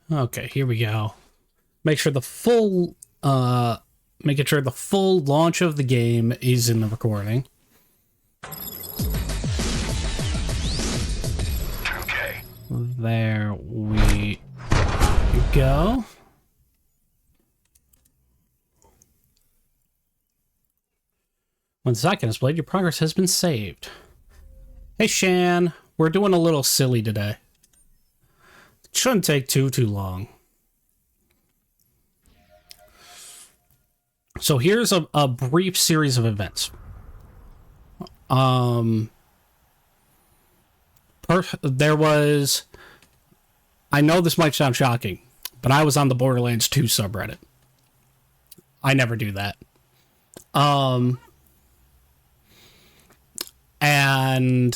Okay, here we go. Make sure the full, making sure the full launch of the game is in the recording. Okay. There we go. When the icon is played, your progress has been saved. Hey Shan, we're doing a little silly today. It shouldn't take too long. So here's a brief series of events. There was... I know this might sound shocking, but I was on the Borderlands 2 subreddit. I never do that. And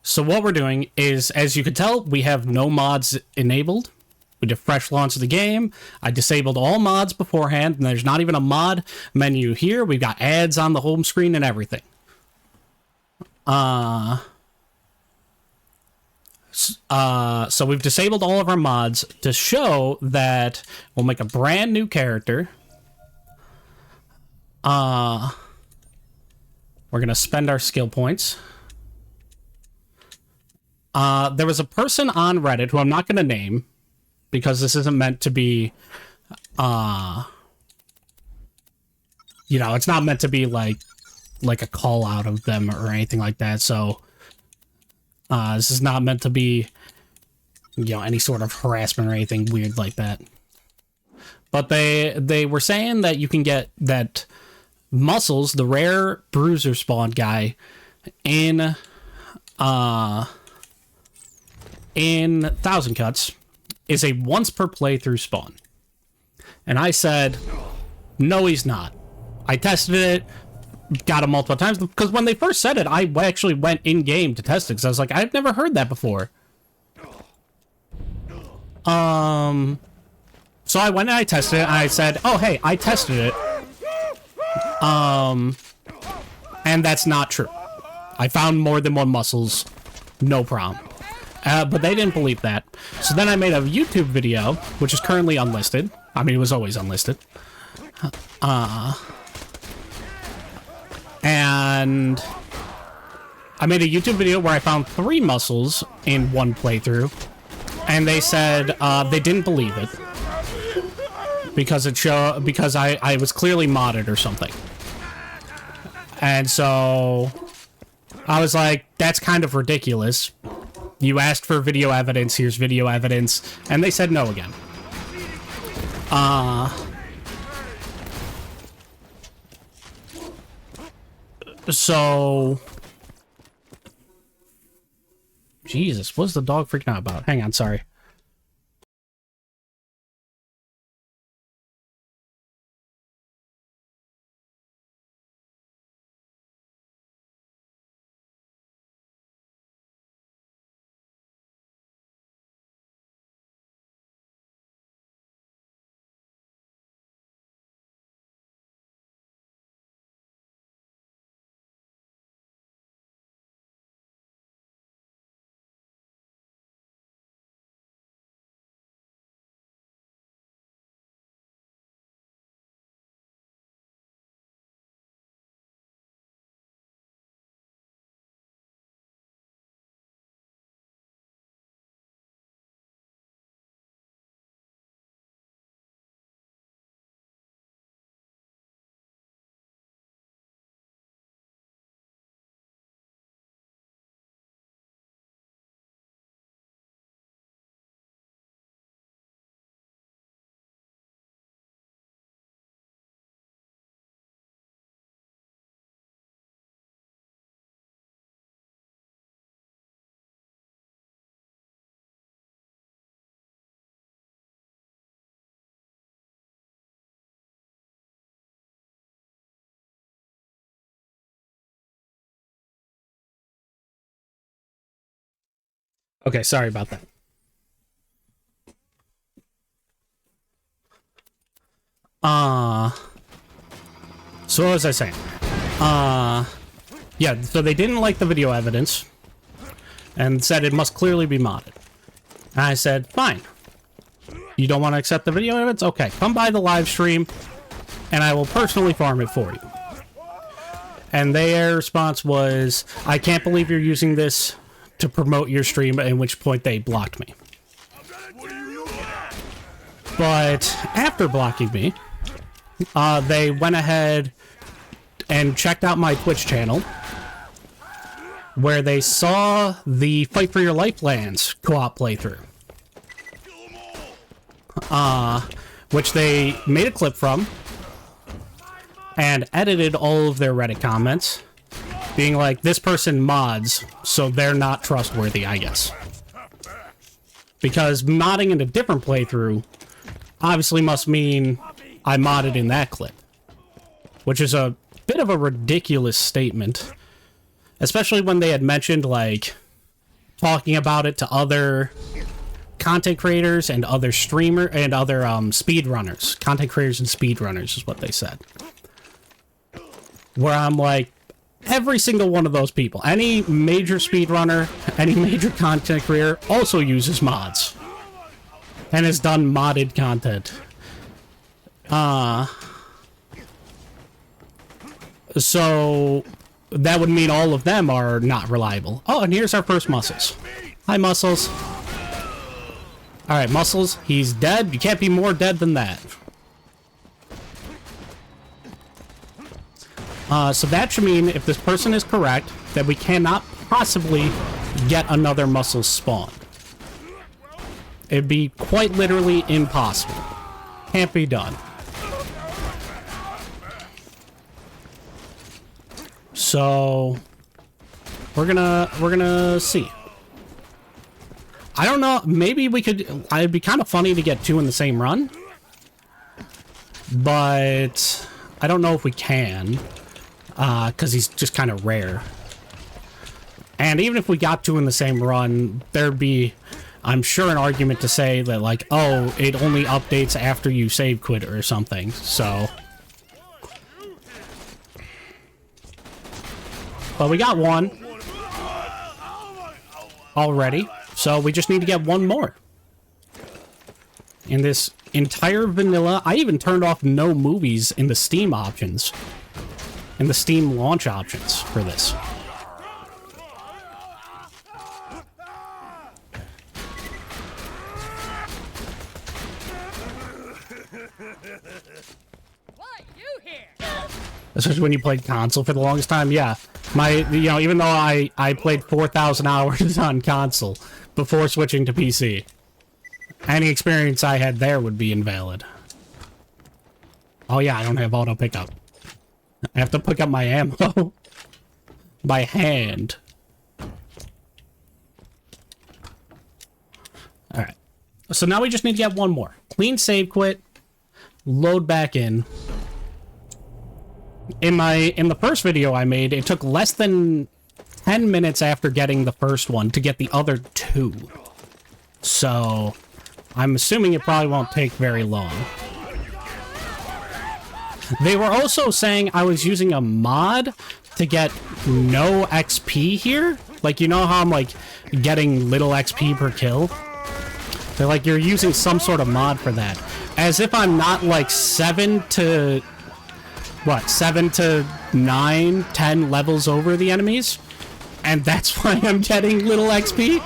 so what we're doing is, as you can tell, we have no mods enabled. We did fresh launch of the game. I disabled all mods beforehand, and there's not even a mod menu here. We've got ads on the home screen and everything. So we've disabled all of our mods to show that we'll make a brand new character. We're gonna spend our skill points. There was a person on Reddit who I'm not gonna name because this isn't meant to be, you know, it's not meant to be like a call out of them or anything like that. So, this is not meant to be, you know, any sort of harassment or anything weird like that. But they were saying that you can get that Muscles, the rare bruiser spawn guy, in Thousand Cuts, is a once per playthrough spawn. And I said, no, he's not. I tested it, got him multiple times, because when they first said it, I actually went in-game to test it, because I was like, I've never heard that before. So I went and I tested it, and I said, oh, hey, I tested it. And that's not true. I found more than one Muscles, no problem. But they didn't believe that. So then I made a YouTube video, which is currently unlisted. I mean, it was always unlisted. And I made a YouTube video where I found 3 Muscles in one playthrough. And they said they didn't believe it. Because I was clearly modded or something. And so I was like, that's kind of ridiculous. You asked for video evidence, here's video evidence, and they said no again. So Jesus, what's the dog freaking out about? Hang on, sorry. Okay, sorry about that. So what was I saying? Yeah, so they didn't like the video evidence and said it must clearly be modded. And I said, fine. You don't want to accept the video evidence? Okay, come by the live stream, and I will personally farm it for you. And their response was, I can't believe you're using this to promote your stream, at which point they blocked me. But after blocking me, they went ahead and checked out my Twitch channel, where they saw the Fight for Your Life Lands co-op playthrough. Which they made a clip from, and edited all of their Reddit comments, being like, this person mods, so they're not trustworthy, I guess. Because modding in a different playthrough obviously must mean I modded in that clip. Which is a bit of a ridiculous statement. Especially when they had mentioned, like, talking about it to other content creators and other streamer and other speedrunners. Content creators and speedrunners is what they said. Where I'm like, every single one of those people, any major speedrunner, any major content creator also uses mods. And has done modded content. So that would mean all of them are not reliable. Oh, and here's our first Muscles. Hi, Muscles. Alright, Muscles, he's dead. You can't be more dead than that. So that should mean, if this person is correct, that we cannot possibly get another Muscles spawn. It'd be quite literally impossible. Can't be done. So we're gonna see. I don't know, maybe we could, it'd be kind of funny to get two in the same run, but I don't know if we can, because he's just kind of rare. And even if we got two in the same run, there'd be, I'm sure, an argument to say that, like, oh, it only updates after you save quit or something, so. But we got one already, so we just need to get one more. In this entire vanilla, I even turned off no movies in the Steam options, in the Steam launch options for this. Especially when you played console for the longest time, yeah. Even though I played 4,000 hours on console before switching to PC, any experience I had there would be invalid. Oh yeah, I don't have auto pickup. I have to pick up my ammo by hand. Alright. So now we just need to get one more. Clean save quit, load back in. In the first video I made, it took less than 10 minutes after getting the first one to get the other two. So, I'm assuming it probably won't take very long. They were also saying I was using a mod to get no XP here. Like, you know how I'm, like, getting little XP per kill? They're like, you're using some sort of mod for that. As if I'm not, like, 7 to 9, 10 levels over the enemies? And that's why I'm getting little XP?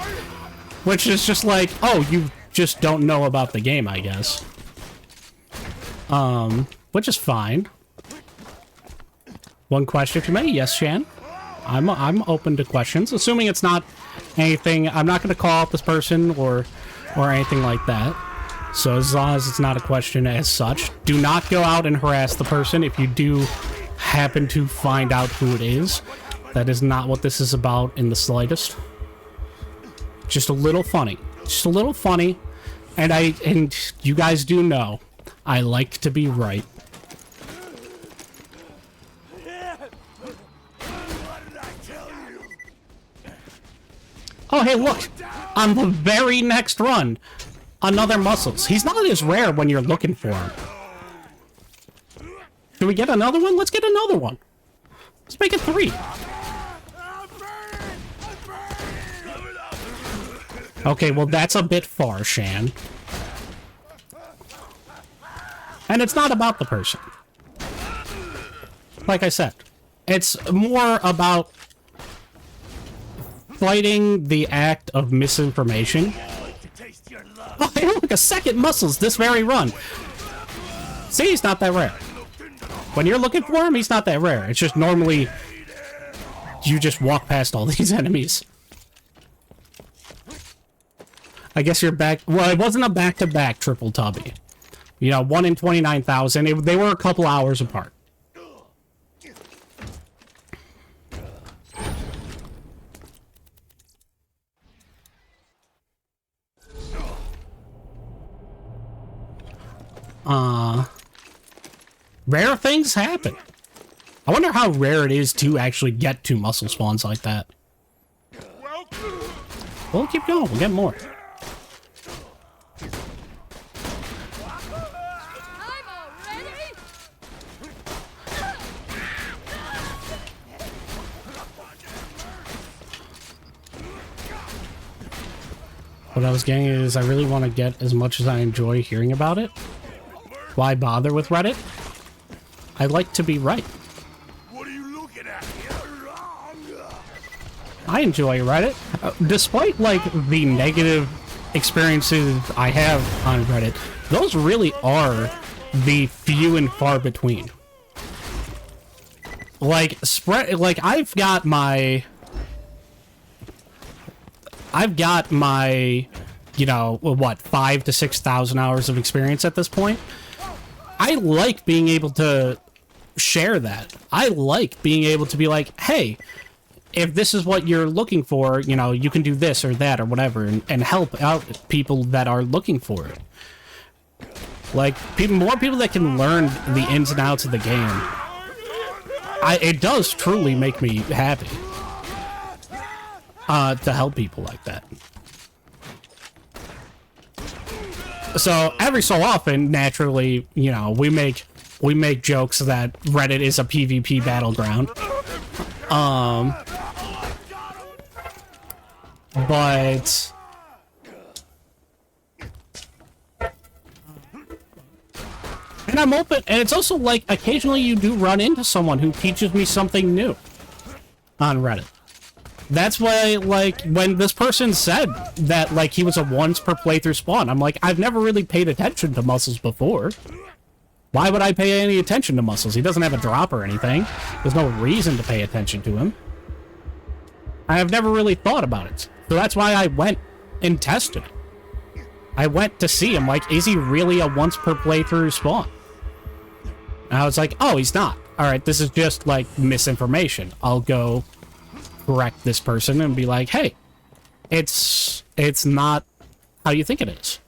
Which is just like, oh, you just don't know about the game, I guess. Which is fine. One question, if you may. Yes, Shan. I'm open to questions, assuming it's not anything. I'm not going to call out this person or anything like that. So as long as it's not a question as such, do not go out and harass the person if you do happen to find out who it is. That is not what this is about in the slightest. Just a little funny. Just a little funny. And you guys do know, I like to be right. Oh, hey, look! On the very next run, another Muscles. He's not as rare when you're looking for him. Can we get another one? Let's get another one. Let's make it 3. Okay, well, that's a bit far, Shan. And it's not about the person. Like I said, it's more about fighting the act of misinformation. Oh, hey, look, a second muscles this very run. See, he's not that rare. When you're looking for him, he's not that rare. It's just normally you just walk past all these enemies. I guess you're back. Well, it wasn't a back-to-back triple tubby. You know, 1 in 29,000. They were a couple hours apart. Rare things happen. I wonder how rare it is to actually get to muscle spawns like that. We'll keep going. We'll get more. What I was getting is I really want to get as much as I enjoy hearing about it. Why bother with Reddit? I like to be right. What are you looking at? I enjoy Reddit. Despite, like, the negative experiences I have on Reddit, those really are the few and far between. Like, I've got my, you know, what, 5,000 to 6,000 hours of experience at this point. I like being able to share that. I like being able to be like, hey, if this is what you're looking for, you know, you can do this or that or whatever, and help out people that are looking for it. Like, more people that can learn the ins and outs of the game. It does truly make me happy to help people like that. So every so often, naturally, you know, we make jokes that Reddit is a PvP battleground. But and I'm open, and it's also like occasionally you do run into someone who teaches me something new on Reddit. That's why, like, when this person said that, like, he was a once per playthrough spawn, I'm like, I've never really paid attention to muscles before. Why would I pay any attention to muscles? He doesn't have a drop or anything. There's no reason to pay attention to him. I have never really thought about it. So that's why I went and tested it. I went to see him, like, is he really a once per playthrough spawn? And I was like, oh, he's not. Alright, this is just, like, misinformation. I'll go correct this person and be like, hey, it's not how you think it is.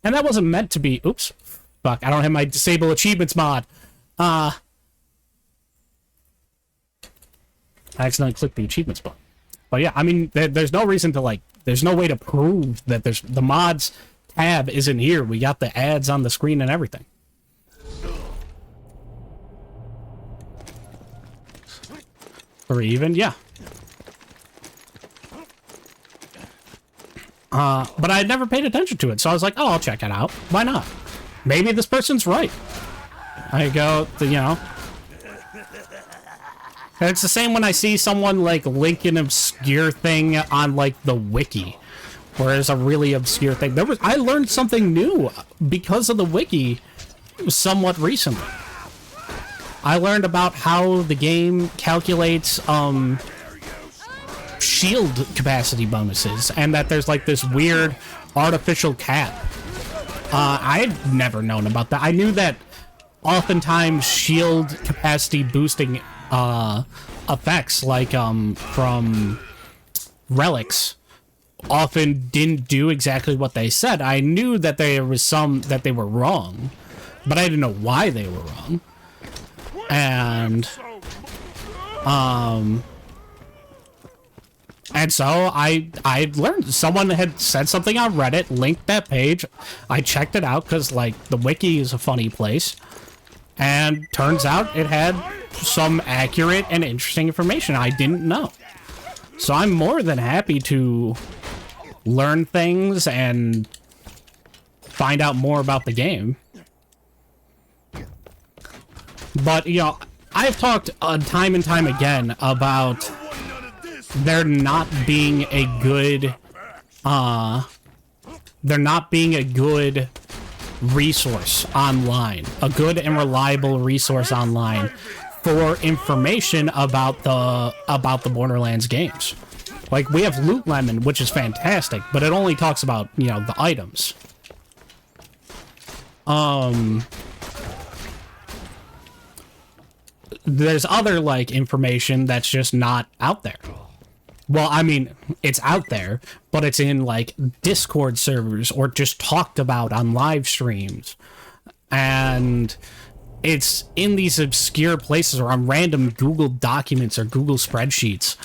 And that wasn't meant to be, oops, fuck, I don't have my disable achievements mod. I accidentally clicked the achievements button. But yeah, I mean, there's no reason to, like, there's no way to prove that the mods tab isn't here. We got the ads on the screen and everything. Or even, yeah. But I had never paid attention to it, so I was like, oh, I'll check it out. Why not? Maybe this person's right. I go, you know. And it's the same when I see someone, like, link an obscure thing on, like, the wiki. Where it's a really obscure thing. I learned something new because of the wiki somewhat recently. I learned about how the game calculates, shield capacity bonuses, and that there's like this weird artificial cap. I'd never known about that. I knew that oftentimes shield capacity boosting effects, like from relics, often didn't do exactly what they said. I knew that there was some that they were wrong, but I didn't know why they were wrong. And so I learned, someone had said something on Reddit, linked that page. I checked it out because, like, the wiki is a funny place. And turns out it had some accurate and interesting information I didn't know. So I'm more than happy to learn things and find out more about the game. But, you know, I've talked time and time again about there not being a good, there not being a good resource online, a good and reliable resource online for information about the Borderlands games. Like, we have Loot Lemon, which is fantastic, but it only talks about, you know, the items. There's other, like, information that's just not out there. Well, I mean, it's out there, but it's in, like, Discord servers or just talked about on live streams. And it's in these obscure places or on random Google documents or Google spreadsheets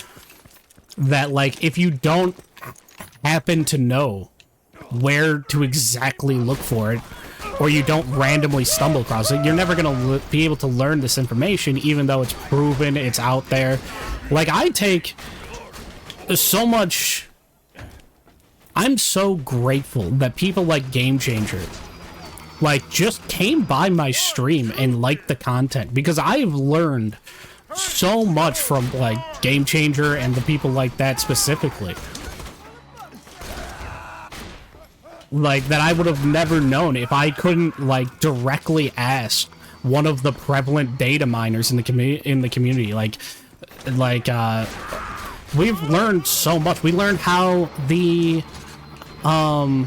that, like, if you don't happen to know where to exactly look for it, or you don't randomly stumble across it, you're never going to be able to learn this information, even though it's proven, it's out there. Like, I take so much... I'm so grateful that people like Game Changer, like, just came by my stream and liked the content, because I've learned so much from, like, Game Changer and the people like that specifically. Like, that I would have never known if I couldn't, like, directly ask one of the prevalent data miners in the community. We've learned so much. We learned how the, a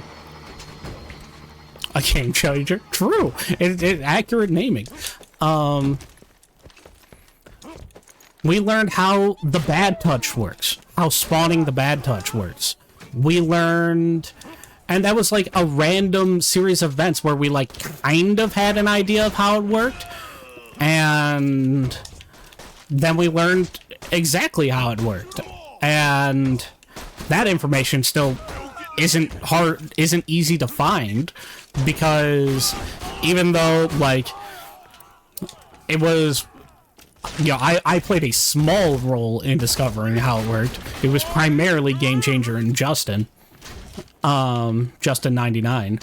Game Changer, true, accurate naming. We learned how the bad touch works, how spawning the bad touch works. We learned... And that was, like, a random series of events where we, like, kind of had an idea of how it worked. And then we learned exactly how it worked. And that information still isn't easy to find. Because even though, like, it was... You know, I played a small role in discovering how it worked. It was primarily Game Changer and Justin. Justin 99.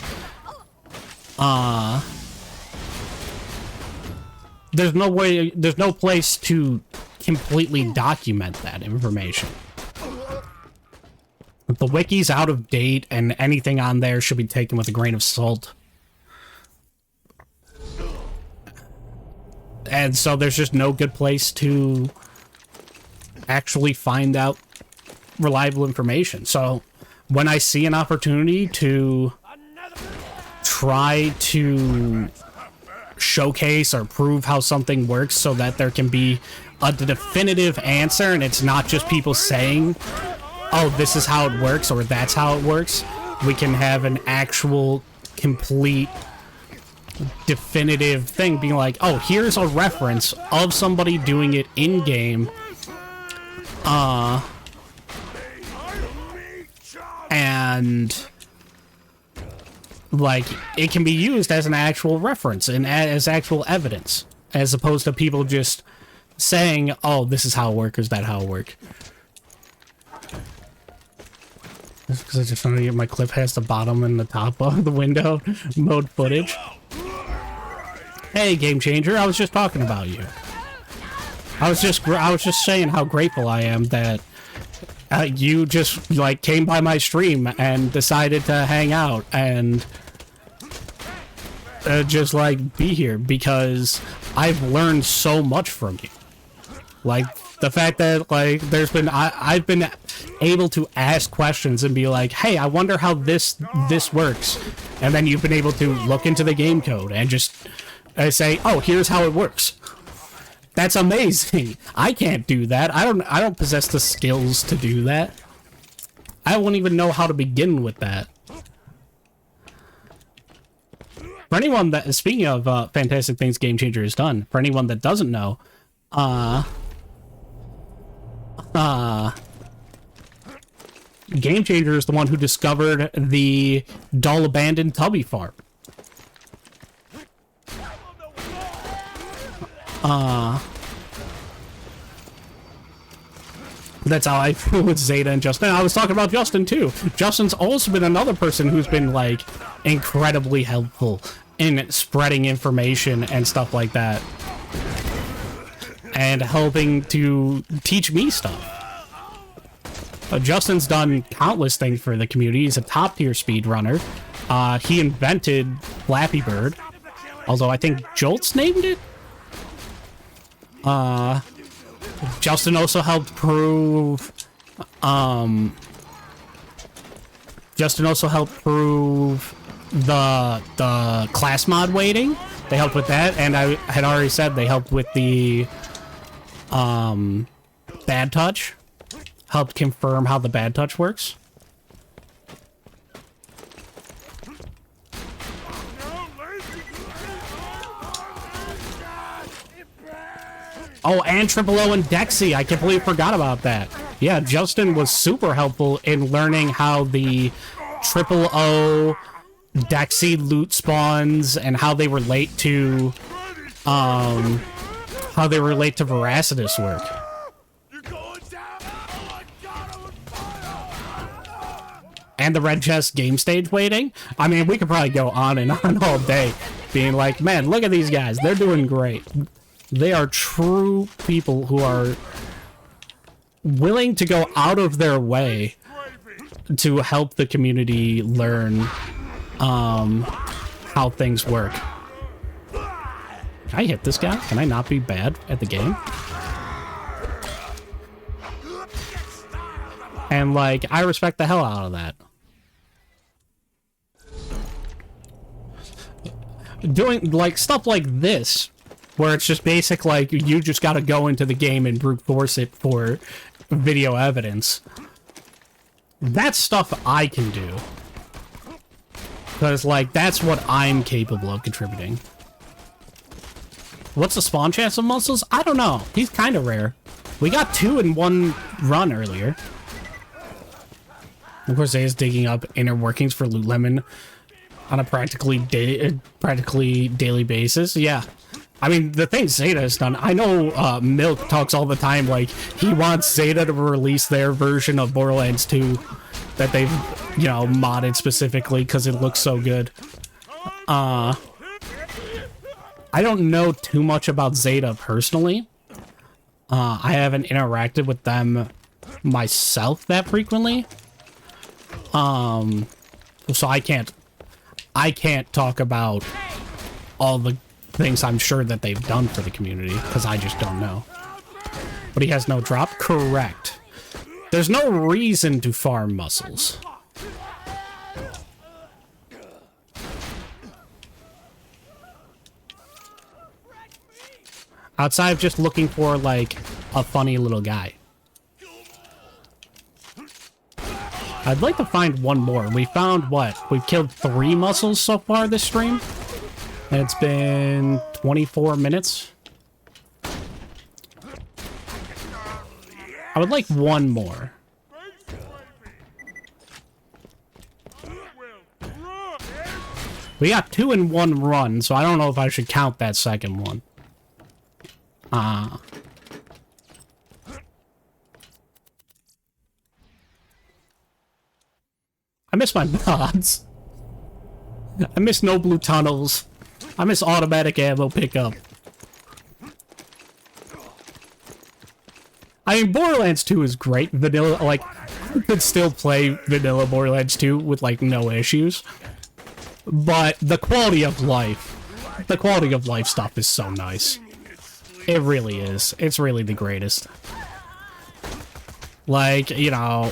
There's no place to completely document that information. The wiki's out of date, and anything on there should be taken with a grain of salt. And so there's just no good place to actually find out reliable information. So when I see an opportunity to try to showcase or prove how something works so that there can be a definitive answer and it's not just people saying, oh, this is how it works or that's how it works, we can have an actual, complete, definitive thing being like, oh, here's a reference of somebody doing it in-game, and, like, it can be used as an actual reference and as actual evidence, as opposed to people just saying, oh, this is how it works, is that how it works. Just because I just wanted to get my clip has the bottom and the top of the window mode footage. Hey, Game Changer, I was just talking about you. I was just saying how grateful I am that you just, like, came by my stream and decided to hang out and just, like, be here, because I've learned so much from you. Like, the fact that, like, I've been able to ask questions and be like, hey, I wonder how this works. And then you've been able to look into the game code and just say, oh, here's how it works. That's amazing. I can't do that. I don't possess the skills to do that. I wouldn't even know how to begin with that. For anyone that, speaking of fantastic things Game Changer has done, for anyone that doesn't know, Game Changer is the one who discovered the dull abandoned tubby farm. That's how I feel with Zeta and Justin. I was talking about Justin too. Justin's also been another person who's been like incredibly helpful in spreading information and stuff like that, and helping to teach me stuff. Justin's done countless things for the community. He's a top tier speedrunner. He invented Flappy Bird, although I think Jolt's named it. Justin also helped prove, the class mod waiting. They helped with that, and I had already said they helped with the, bad touch. Helped confirm how the bad touch works. Oh, and Triple O and Dexy. I completely forgot about that. Yeah, Justin was super helpful in learning how the Triple O Dexy loot spawns and how they relate to Veracitus work. And the red chest game stage waiting. I mean, we could probably go on and on all day being like, man, look at these guys. They're doing great. They are true people who are willing to go out of their way to help the community learn how things work. Can I hit this guy? Can I not be bad at the game? And, like, I respect the hell out of that. Doing, like, stuff like this, where it's just basic, like, you just gotta go into the game and brute force it for video evidence. That's stuff I can do. Because, like, that's what I'm capable of contributing. What's the spawn chance of muscles? I don't know. He's kind of rare. We got 2 in one run earlier. Of course, Zay's digging up inner workings for Loot Lemon on a practically daily basis. Yeah. I mean, the thing Zeta has done, I know Milk talks all the time, like, he wants Zeta to release their version of Borderlands 2 that they've, you know, modded specifically because it looks so good. I don't know too much about Zeta personally. I haven't interacted with them myself that frequently. So I can't talk about all the things I'm sure that they've done for the community, because I just don't know. But he has no drop? Correct. There's no reason to farm muscles. Outside of just looking for, like, a funny little guy. I'd like to find one more. We found what? We've killed 3 muscles so far this stream. And it's been 24 minutes. I would like one more. We got 2 in one run, so I don't know if I should count that second one. I miss my mods. I miss no blue tunnels. I miss automatic ammo pickup. I mean, Borderlands 2 is great. Vanilla, like, I could still play vanilla Borderlands 2 with, like, no issues. But the quality of life stuff is so nice. It really is. It's really the greatest. Like, you know,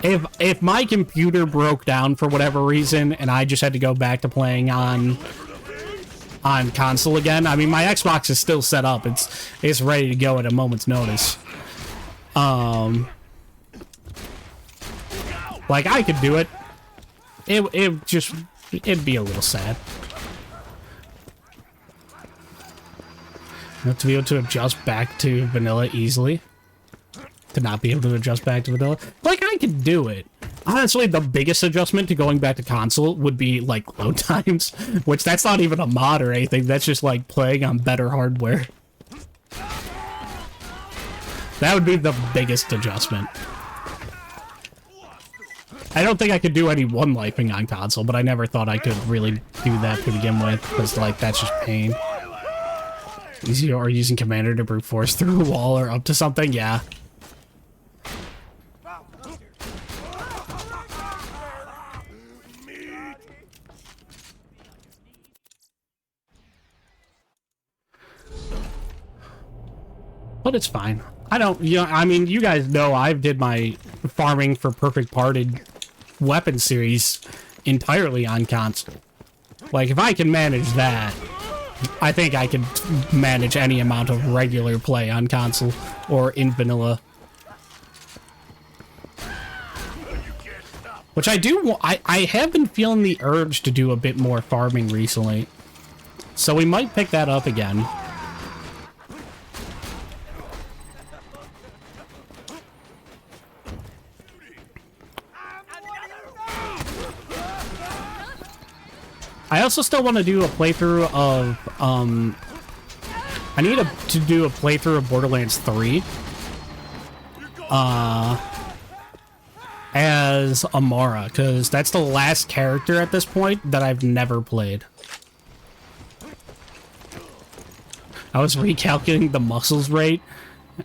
if my computer broke down for whatever reason and I just had to go back to playing on console again, I mean, my Xbox is still set up. It's ready to go at a moment's notice. Like, I could do it. It'd be a little sad. To be able to adjust back to vanilla easily. To not be able to adjust back to vanilla. Like, I could do it. Honestly, the biggest adjustment to going back to console would be, like, load times. Which, that's not even a mod or anything. That's just, like, playing on better hardware. That would be the biggest adjustment. I don't think I could do any one-lifing on console, but I never thought I could really do that to begin with, because, like, that's just pain. Easy or using Commander to brute force through a wall or up to something? Yeah. But it's fine. I don't, you know, I mean, you guys know I did my farming for perfect parted weapon series entirely on console. Like, if I can manage that, I think I could manage any amount of regular play on console or in vanilla. Which I do, I have been feeling the urge to do a bit more farming recently. So we might pick that up again. I also still want to do a playthrough of, I need to do a playthrough of Borderlands 3. As Amara, because that's the last character at this point that I've never played. I was recalculating the muscles rate,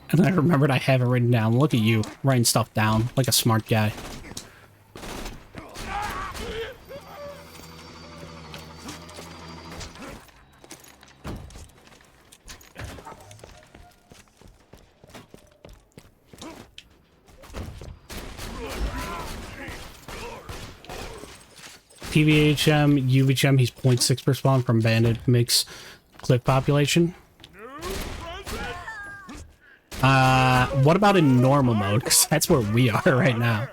and I remembered I have it written down. Look at you, writing stuff down like a smart guy. PVHM, UVHM, he's 0.6 per spawn from banded mix click population. What about in normal mode? Because that's where we are right now.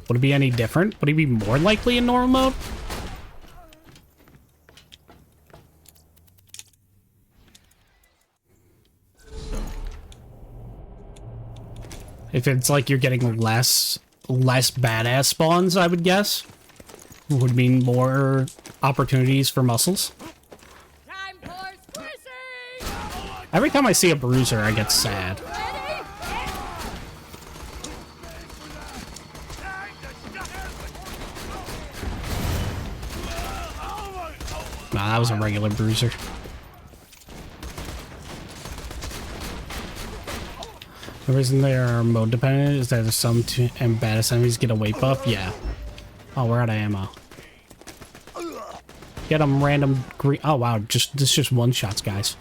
Would it be any different? Would he be more likely in normal mode? If it's like you're getting less badass spawns, I would guess. Would mean more opportunities for muscles. Every time I see a bruiser, I get sad. Nah, that was a regular bruiser. The reason they are mode dependent is that some and baddest enemies get a weight buff. Yeah. Oh, we're out of ammo. Get them random green. Oh wow, this just one shots, guys.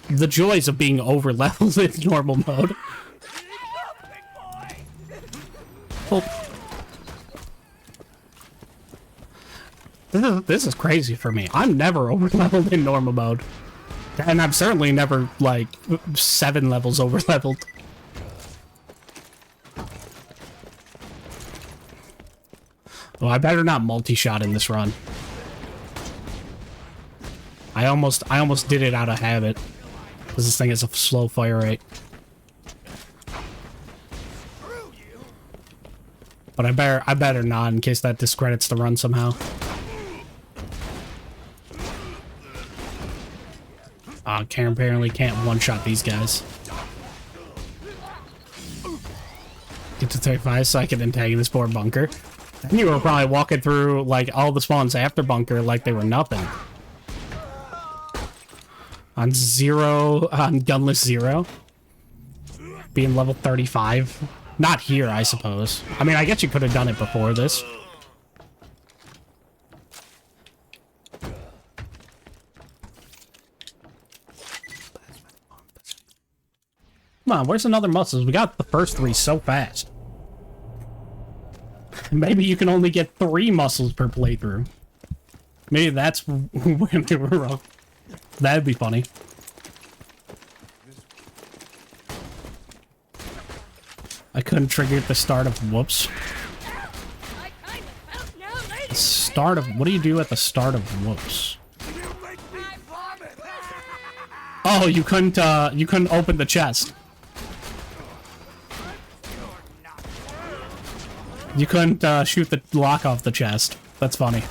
The joys of being over leveled in normal mode. Oh. This is crazy for me. I'm never over leveled in normal mode, and I'm certainly never like 7 levels over leveled. Well, I better not multi-shot in this run. I almost did it out of habit, because this thing has a slow fire rate. But I better not, in case that discredits the run somehow. Karen apparently can't one-shot these guys. Get to 35 so I can antagonist board bunker. And you were probably walking through, like, all the spawns after bunker like they were nothing. On Gunless 0. Being level 35. Not here, I suppose. I mean, I guess you could have done it before this. Come on, where's another muscles? We got the first 3 so fast. Maybe you can only get 3 muscles per playthrough. Maybe that's when they were wrong. That'd be funny. I couldn't trigger at the start of whoops. The start of what do you do at the start of whoops? Oh, you couldn't open the chest. You couldn't shoot the lock off the chest. That's funny.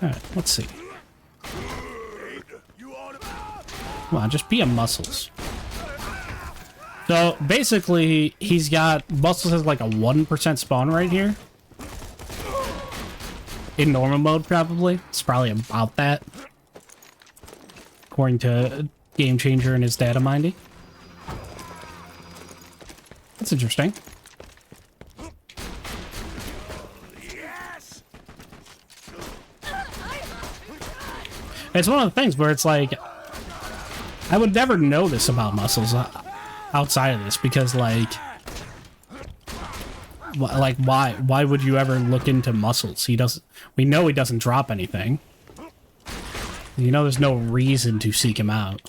Alright, let's see. You on Come on, just be a Muscles. So, basically, he's got... Muscles has like a 1% spawn right here. In normal mode, probably. It's probably about that. According to Game Changer and his data mining. That's interesting. Yes. It's one of the things where it's like... I would never know this about Muscles outside of this, because, like... why would you ever look into Muscles? He doesn't... We know he doesn't drop anything. You know there's no reason to seek him out.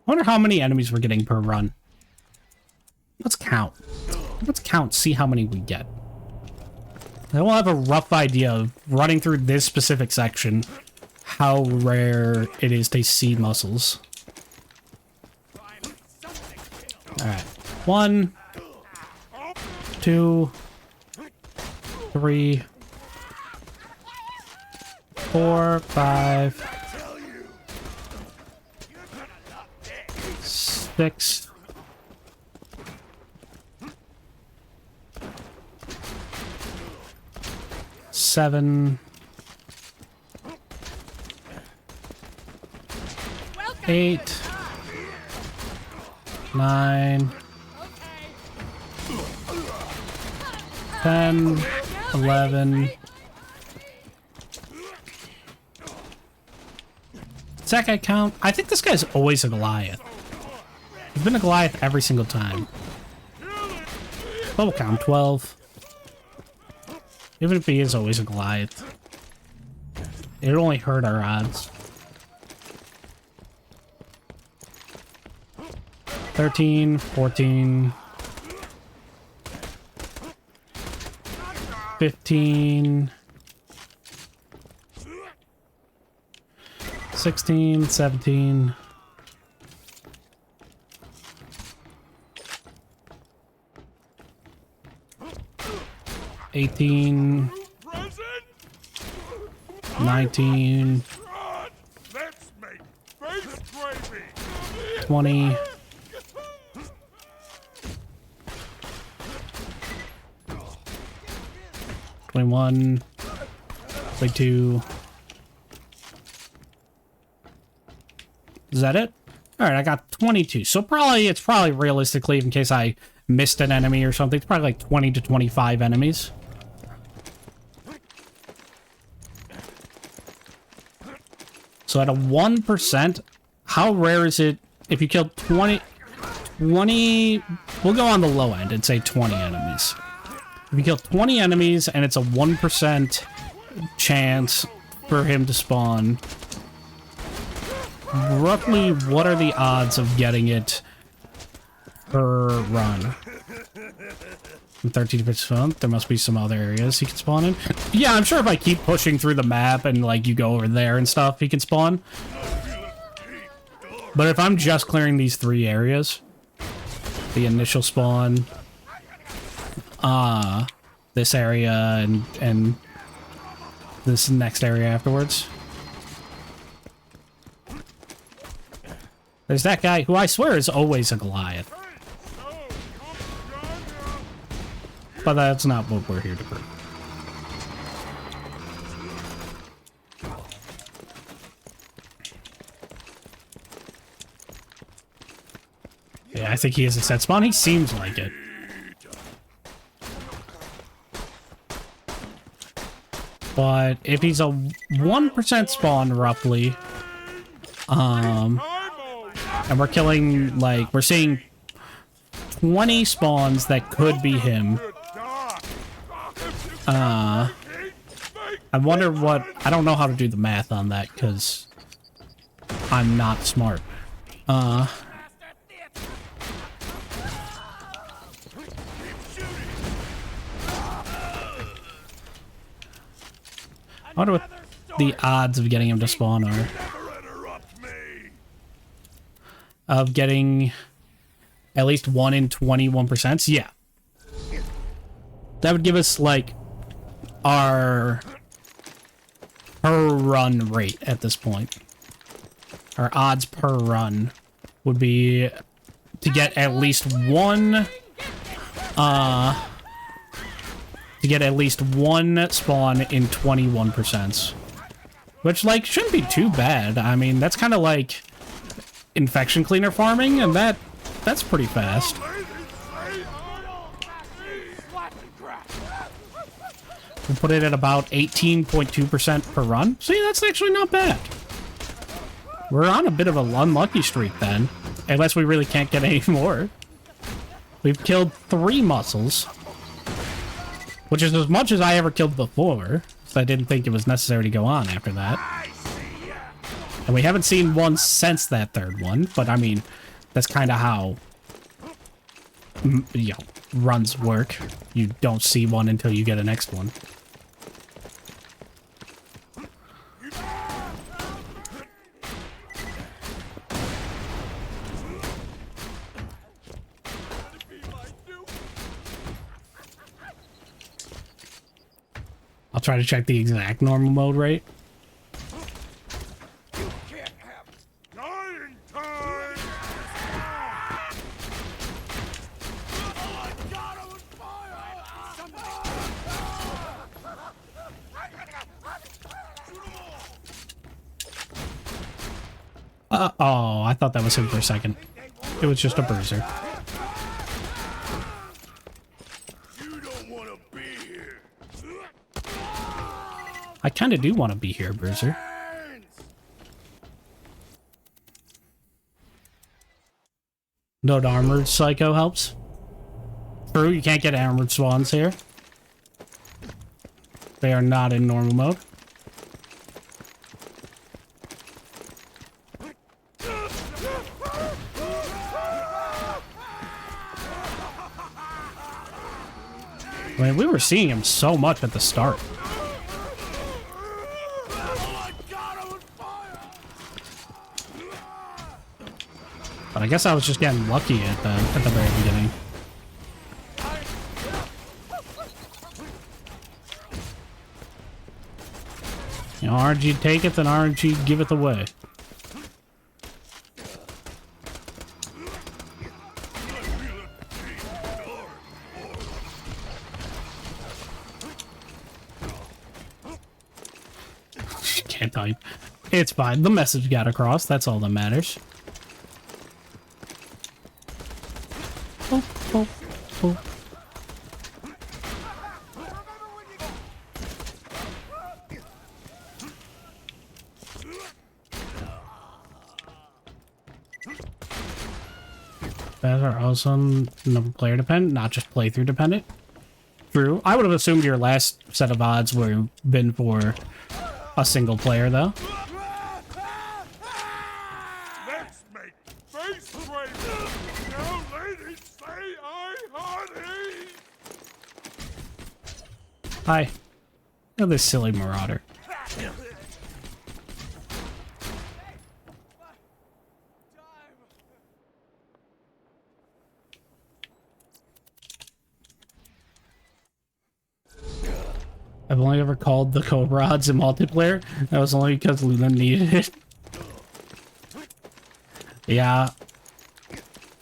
I wonder how many enemies we're getting per run. Let's count. Let's count, see how many we get. Then we'll have a rough idea of running through this specific section, how rare it is to see Muscles. Alright. 1, 2, 3, 4, 5, 6, 7, 8, 9, 10, 11. Does that guy count? I think this guy's always a Goliath. He's been a Goliath every single time. Level count 12. Even if he is always a Goliath, it only hurt our odds. 13, 14, 15, 16, 17, 18, 19, 20, 21, 22. Is that it? Alright, I got 22. So it's probably realistically, in case I missed an enemy or something, it's probably like 20 to 25 enemies. So at a 1%, how rare is it if you kill 20, we'll go on the low end and say 20 enemies. If you kill 20 enemies and it's a 1% chance for him to spawn, roughly what are the odds of getting it per run? 13%, there must be some other areas he can spawn in. Yeah, I'm sure if I keep pushing through the map and like you go over there and stuff, he can spawn. But if I'm just clearing these 3 areas, the initial spawn, this area and this next area afterwards. There's that guy who I swear is always a Goliath. But that's not what we're here to prove. Yeah, I think he is a set spawn. He seems like it. But if he's a 1% spawn roughly, and we're killing, like, we're seeing 20 spawns that could be him. I wonder what... I don't know how to do the math on that, because I'm not smart. I wonder what the odds of getting him to spawn are. Never interrupt me. Of getting at least 1 in 21%? Yeah. That would give us, like, our per run rate at this point. Our odds per run would be to get at least one, spawn in 21%. Which, like, shouldn't be too bad. I mean, that's kind of like infection cleaner farming, and that's pretty fast. We put it at about 18.2% per run. See, that's actually not bad. We're on a bit of a unlucky streak then. Unless we really can't get any more. We've killed 3 mussels. Which is as much as I ever killed before. So I didn't think it was necessary to go on after that. And we haven't seen one since that 3rd one. But I mean, that's kind of how, you know, runs work. You don't see one until you get a next one. I'll try to check the exact normal mode rate. You can't have dying time. Oh, God, I'm on fire. Oh, I thought that was him for a second. It was just a bruiser. You don't want to be here. I kind of do want to be here, bruiser. No armored psycho helps. True, you can't get armored swans here. They are not in normal mode. I mean, we were seeing him so much at the start. But I guess I was just getting lucky at the very beginning. You know, RNG taketh and RNG giveth away. Can't type. It's fine. The message got across. That's all that matters. Oh, oh, oh. That are also number player dependent, not just playthrough dependent. True. I would have assumed your last set of odds would have been for a single player, though. Let's make face scraping. Now, ladies, say I honey. Hi. Look at this silly marauder. I've only ever called the Cobra odds in multiplayer. That was only because Luna needed it. Yeah.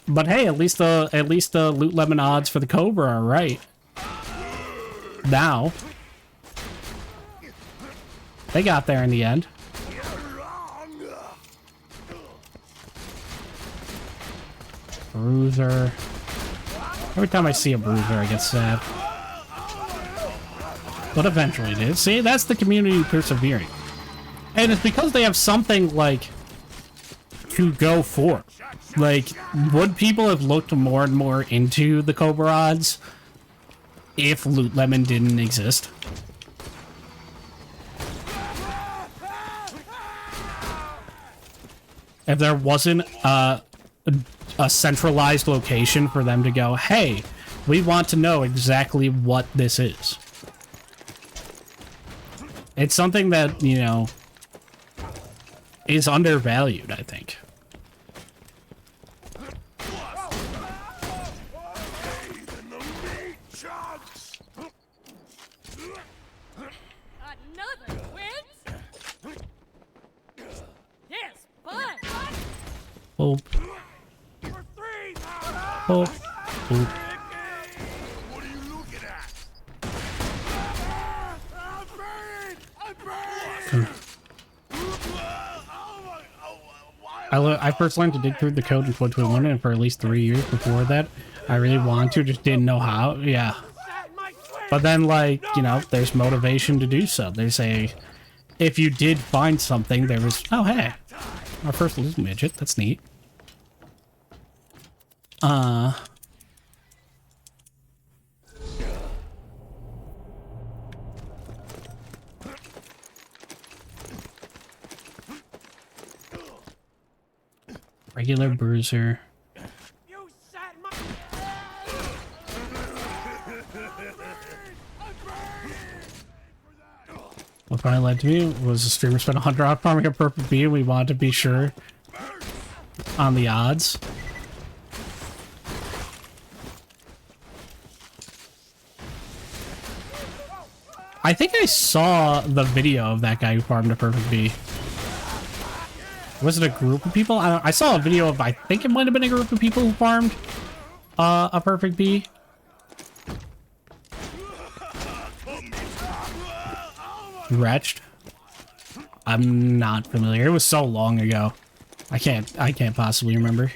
But hey, at least the loot lemon odds for the Cobra are right. Now. They got there in the end. Bruiser. Every time I see a bruiser, I get sad. But eventually it is. See, that's the community persevering. And it's because they have something, like, to go for. Like, would people have looked more and more into the Cobra odds if Loot Lemon didn't exist? If there wasn't a centralized location for them to go, hey, we want to know exactly what this is. It's something that, you know, is undervalued, I think. Another wins? Yes, fun! Hope. Hope. Hope. What are you looking at? I'm burned! I'm burned! I first learned to dig through the code in 2021, and for at least 3 years before that, I really wanted to, just didn't know how. Yeah. But then, like, you know, there's motivation to do so. There's a... If you did find something, there was... Oh, hey. Our first loot midget. That's neat. Regular bruiser. You set my... What finally led to me was a streamer spent 100 hours farming a purple bee, and we wanted to be sure on the odds. I think I saw the video of that guy who farmed a perfect bee. Was it a group of people? I saw a video of, I think it might have been a group of people who farmed a perfect bee. Wretched. I'm not familiar. It was so long ago. I can't possibly remember.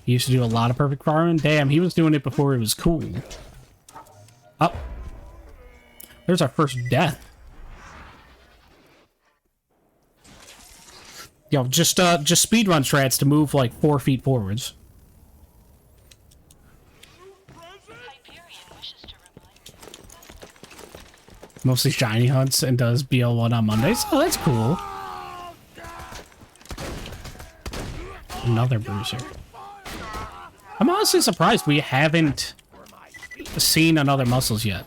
He used to do a lot of perfect farming. Damn, he was doing it before it was cool. Oh. There's our first death. Yo, just speedrun strats to move like 4 feet forwards. Mostly shiny hunts and does BL1 on Mondays. Oh, that's cool. Another bruiser. I'm honestly surprised we haven't seen another muscles yet.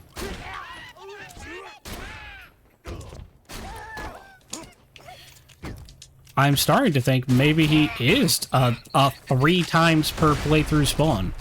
I'm starting to think maybe he is a 3 times per playthrough spawn.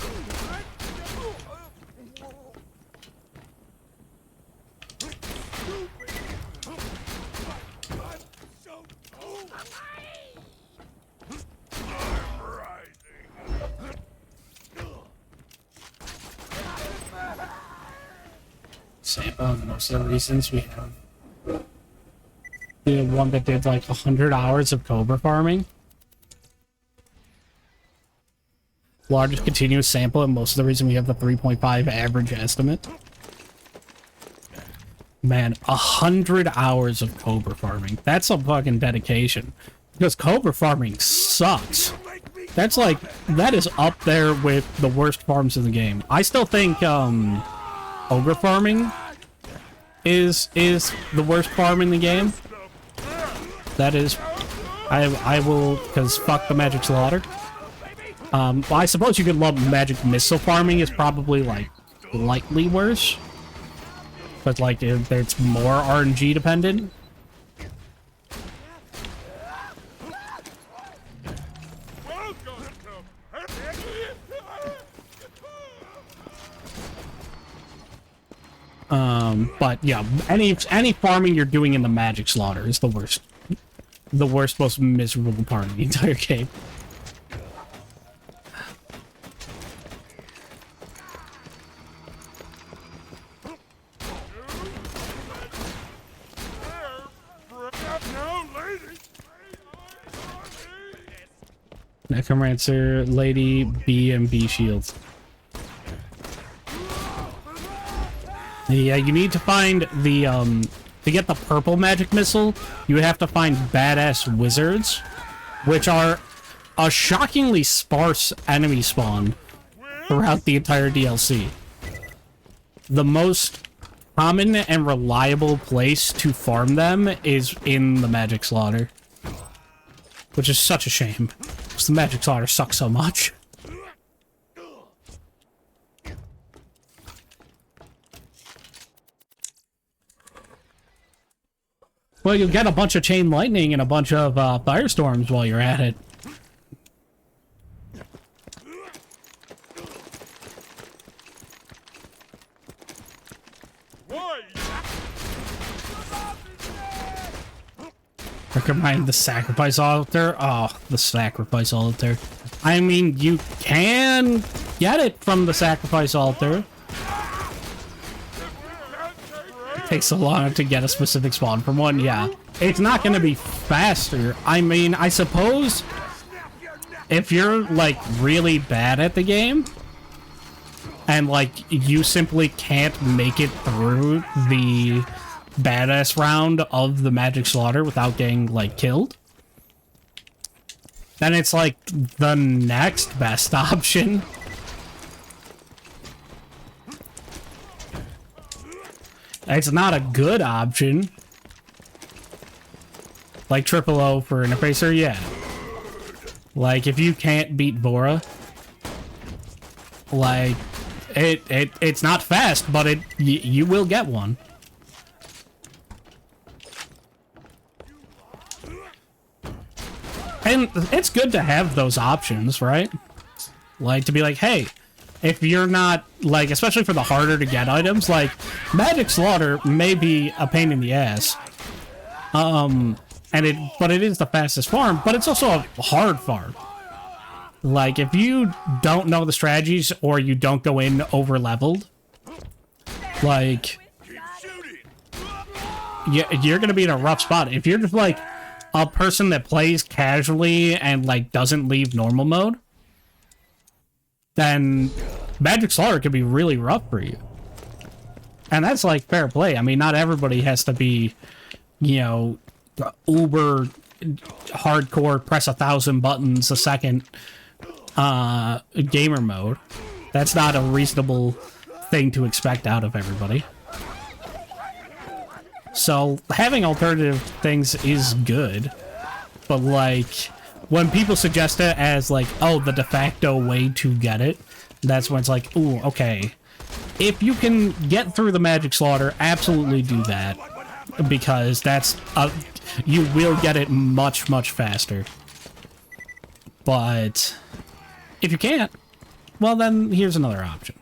Sample, most of the reasons we have the one that did like 100 hours of Cobra farming. Largest continuous sample, and most of the reason we have the 3.5 average estimate. Man, 100 hours of Cobra farming. That's a fucking dedication. Because Cobra farming sucks. That's like, that is up there with the worst farms in the game. I still think, Ogre farming is the worst farm in the game. That is, I will, because fuck the magic slaughter. Well, I suppose you could lump magic missile farming is probably, like, slightly worse. But, like, it's more RNG dependent. But yeah, any farming you're doing in the magic slaughter is the worst. The worst, most miserable part of the entire game. Necromancer, Lady, B, and B shields. Yeah, you need to find the, to get the purple magic missile, you would have to find badass wizards, which are a shockingly sparse enemy spawn throughout the entire DLC. The most common and reliable place to farm them is in the magic slaughter. Which is such a shame, because the magic slaughter sucks so much. Well, you'll get a bunch of chain lightning and a bunch of firestorms while you're at it. Recommend the sacrifice altar. Oh, the sacrifice altar. I mean, you can get it from the sacrifice altar. It takes so long to get a specific spawn from one, yeah. It's not going to be faster. I mean, I suppose if you're, like, really bad at the game, and, like, you simply can't make it through the badass round of the Magic Slaughter without getting, like, killed, then it's, like, the next best option. It's not a good option. Like Triple O for Interfacer, yeah. Like, if you can't beat Vora, like, it's not fast, but you will get one. And it's good to have those options, right? Like, to be like, hey, if you're not, like, especially for the harder to get items, like, Magic Slaughter may be a pain in the ass. But it is the fastest farm, but it's also a hard farm. Like, if you don't know the strategies or you don't go in over-leveled, like, you're gonna be in a rough spot. If you're just, like, a person that plays casually and, like, doesn't leave normal mode, then Magic Slaughter could be really rough for you. And that's, like, fair play. I mean, not everybody has to be, you know, uber hardcore, press 1,000 buttons a second gamer mode. That's not a reasonable thing to expect out of everybody. So, having alternative things is good, but, like, when people suggest it as, like, oh, the de facto way to get it, that's when it's like, ooh, okay. If you can get through the Magic Slaughter, absolutely do that, because that's, you will get it much, much faster. But if you can't, well, then here's another option.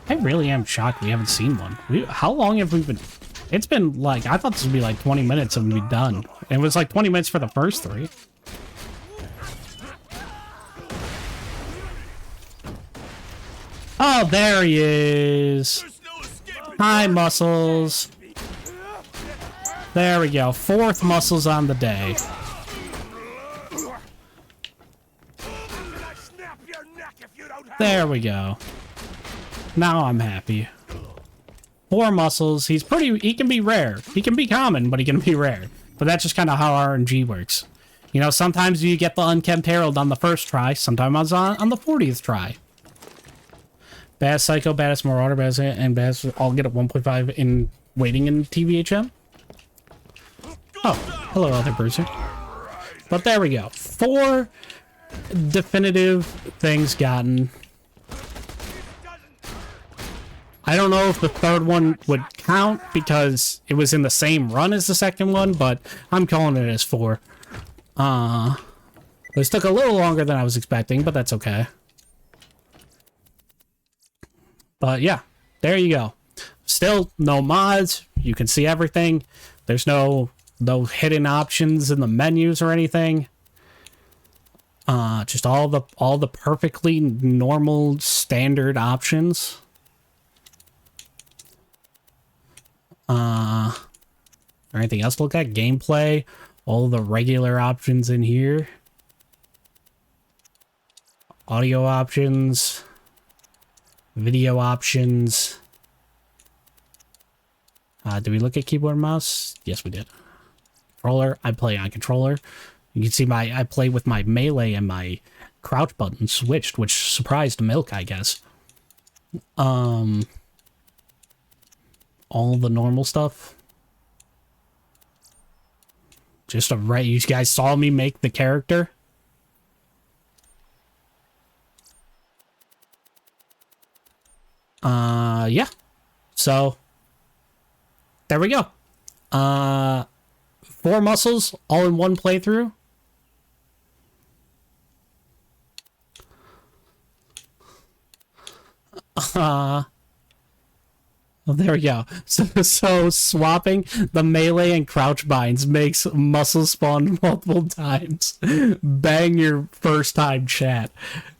I really am shocked we haven't seen one. How long have we been... It's been, like... I thought this would be, like, 20 minutes and we'd be done. It was, like, 20 minutes for the first 3. Oh, there he is! Hi, Muscles! There we go. 4th Muscles on the day. There we go. Now I'm happy. 4 Muscles. He's pretty... He can be rare. He can be common, but he can be rare. But that's just kind of how RNG works. You know, sometimes you get the Unkempt Herald on the first try. Sometimes on the 40th try. Badass Psycho, Badass Marauder, Badass and Badass all get a 1.5 in waiting in TVHM. Oh, hello, other person. But there we go. 4 definitive things gotten. I don't know if the 3rd one would count because it was in the same run as the 2nd one, but I'm calling it as 4. This took a little longer than I was expecting, but that's okay. But yeah, there you go. Still no mods. You can see everything. There's no hidden options in the menus or anything. Just all the perfectly normal standard options. Anything else to look at? Gameplay, all the regular options in here. Audio options, video options. Did we look at keyboard and mouse? Yes, we did. Controller, I play on controller. You can see I play with my melee and my crouch button switched, which surprised Milk, I guess. All the normal stuff. Just a right. You guys saw me make the character. Yeah. So there we go. 4 muscles all in one playthrough. Well, there we go. So swapping the melee and crouch binds makes muscle spawn multiple times. Bang your first time, chat.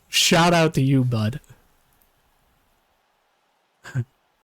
Shout out to you, bud.